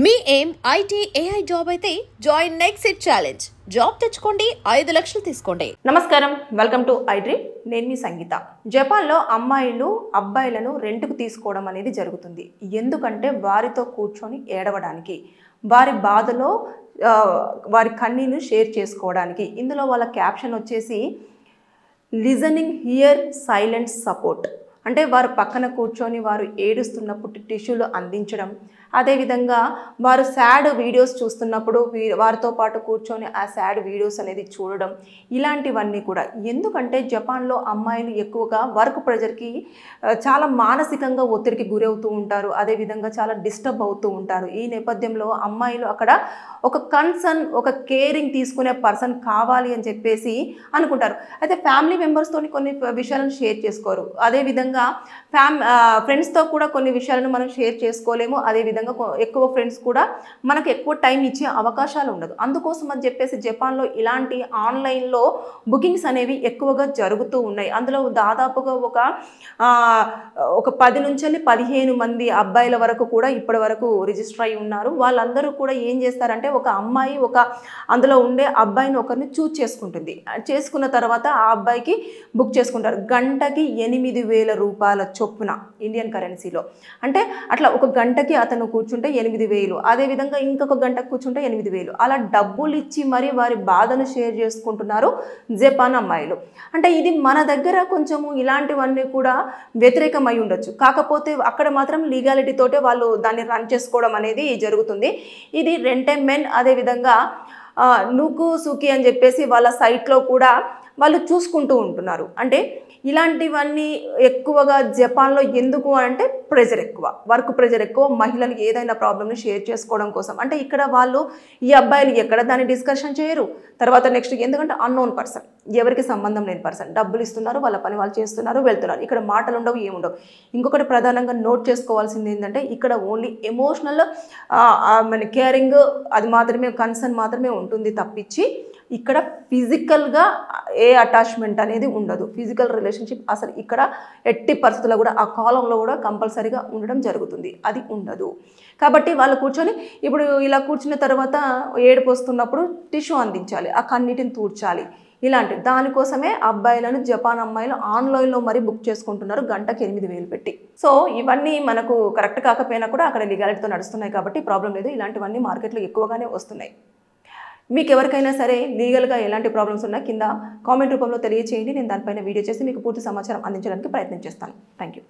మీ ఏం IT AI job అయితే join next it challenge. Job తెచ్చుకోండి, 5 లక్షలు తీసుకోండి. నమస్కారం, వెల్కమ్ టు ఐడ్రీమ్. నేను మీ సంగీత. జపాన్లో అమ్మాయిలు అబ్బాయిలను రెంట్కు తీసుకోవడం అనేది జరుగుతుంది. ఎందుకంటే వారితో కూర్చొని ఏడవడానికి, వారి బాధలో వారి కన్నీళ్లు షేర్ చేసుకోవడానికి. ఇందులో వాళ్ళ క్యాప్షన్ వచ్చేసి లిజనింగ్ హియర్ సైలెంట్ సపోర్ట్. అంటే వారు పక్కన కూర్చొని వారు ఏడుస్తున్నప్పుడు టిష్యూలు అందించడం, అదేవిధంగా వారు సాడ్ వీడియోస్ చూస్తున్నప్పుడు వారితో పాటు కూర్చొని ఆ సాడ్ వీడియోస్ అనేది చూడడం, ఇలాంటివన్నీ కూడా. ఎందుకంటే జపాన్లో అమ్మాయిలు ఎక్కువగా వర్క్ ప్రెజర్కి చాలా మానసికంగా ఒత్తిడికి గురవుతూ ఉంటారు, అదేవిధంగా చాలా డిస్టర్బ్ అవుతూ ఉంటారు. ఈ నేపథ్యంలో అమ్మాయిలు అక్కడ ఒక కన్సర్న్, ఒక కేరింగ్ తీసుకునే పర్సన్ కావాలి అని చెప్పేసి అనుకుంటారు. అయితే ఫ్యామిలీ మెంబర్స్తో కొన్ని విషయాలను షేర్ చేసుకోరు, అదేవిధంగా ఫ్రెండ్స్తో కూడా కొన్ని విషయాలను మనం షేర్ చేసుకోలేము. అదేవిధంగా ఎక్కువ ఫ్రెండ్స్ కూడా మనకు ఎక్కువ టైం ఇచ్చే అవకాశాలు ఉండదు. అందుకోసం అని చెప్పేసి జపాన్లో ఇలాంటి ఆన్లైన్లో బుకింగ్స్ అనేవి ఎక్కువగా జరుగుతూ ఉన్నాయి. అందులో దాదాపుగా ఒక 10 నుంచి 15 మంది అబ్బాయిల వరకు కూడా ఇప్పటి వరకు రిజిస్టర్ అయి ఉన్నారు. వాళ్ళందరూ కూడా ఏం చేస్తారంటే, ఒక అమ్మాయి అందులో ఉండే అబ్బాయిని ఒకరిని చూజ్ చేసుకుంటుంది. చేసుకున్న తర్వాత ఆ అబ్బాయికి బుక్ చేసుకుంటారు. గంటకి 8,000 రూపాయల చొప్పున ఇండియన్ కరెన్సీలో. అంటే అట్లా ఒక గంటకి అతను కూర్చుంటే 8,000, అదేవిధంగా ఇంకొక గంటకు కూర్చుంటే 8,000, అలా డబ్బులు ఇచ్చి మరి వారి బాధను షేర్ చేసుకుంటున్నారు జపాన్ అమ్మాయిలు. అంటే ఇది మన దగ్గర కొంచెము ఇలాంటివన్నీ కూడా వ్యతిరేకమై ఉండొచ్చు, కాకపోతే అక్కడ మాత్రం లీగాలిటీ తోటే వాళ్ళు దాన్ని రన్ చేసుకోవడం అనేది జరుగుతుంది. ఇది రెంటె మెన్, అదేవిధంగా నూకు సూకి అని చెప్పేసి వాళ్ళ సైట్లో కూడా వాళ్ళు చూసుకుంటూ ఉంటున్నారు. అంటే ఇలాంటివన్నీ ఎక్కువగా జపాన్లో ఎందుకు అంటే ప్రెజర్ ఎక్కువ, వర్క్ ప్రెజర్ ఎక్కువ, మహిళలు ఏదైనా ప్రాబ్లమ్ని షేర్ చేసుకోవడం కోసం. అంటే ఇక్కడ వాళ్ళు ఈ అబ్బాయిలు ఎక్కడ దాన్ని డిస్కషన్ చేయరు. తర్వాత నెక్స్ట్ ఎందుకంటే అన్నోన్ పర్సన్, ఎవరికి సంబంధం లేని పర్సన్, డబ్బులు ఇస్తున్నారు, వాళ్ళ పని వాళ్ళు చేస్తున్నారు, వెళ్తున్నారు. ఇక్కడ మాటలు ఉండవు, ఏముండవు. ఇంకొకటి ప్రధానంగా నోట్ చేసుకోవాల్సింది ఏంటంటే, ఇక్కడ ఓన్లీ ఎమోషనల్ మన కేరింగ్ అది మాత్రమే, కన్సర్న్ మాత్రమే ఉంటుంది తప్పించి ఇక్కడ ఫిజికల్గా ఏ అటాచ్మెంట్ అనేది ఉండదు. ఫిజికల్ రిలేషన్షిప్ అసలు ఇక్కడ ఎట్టి పరిస్థితుల్లో కూడా ఆ కాలంలో కూడా కంపల్సరీగా ఉండడం జరుగుతుంది, అది ఉండదు. కాబట్టి వాళ్ళు కూర్చొని ఇప్పుడు ఇలా కూర్చున్న తర్వాత ఏడుపు వస్తున్నప్పుడు టిష్యూ అందించాలి, ఆ కన్నీటిని తూడ్చాలి. ఇలాంటి దానికోసమే అబ్బాయిలను జపాన్ అమ్మాయిలు ఆన్లైన్లో మరి బుక్ చేసుకుంటున్నారు, గంటకి 8,000 పెట్టి. సో ఇవన్నీ మనకు కరెక్ట్ కాకపోయినా కూడా అక్కడ లీగాలిటీతో నడుస్తున్నాయి కాబట్టి ప్రాబ్లం లేదు. ఇలాంటివన్నీ మార్కెట్లో ఎక్కువగానే వస్తున్నాయి. మీకు ఎవరికైనా సరే లీగల్గా ఎలాంటి ప్రాబ్లమ్స్ ఉన్నా కింద కామెంట్ రూపంలో తెలియచేయండి. నేను దానిపైన వీడియో చేసి మీకు పూర్తి సమాచారం అందించడానికి ప్రయత్నం చేస్తాను. Thank you.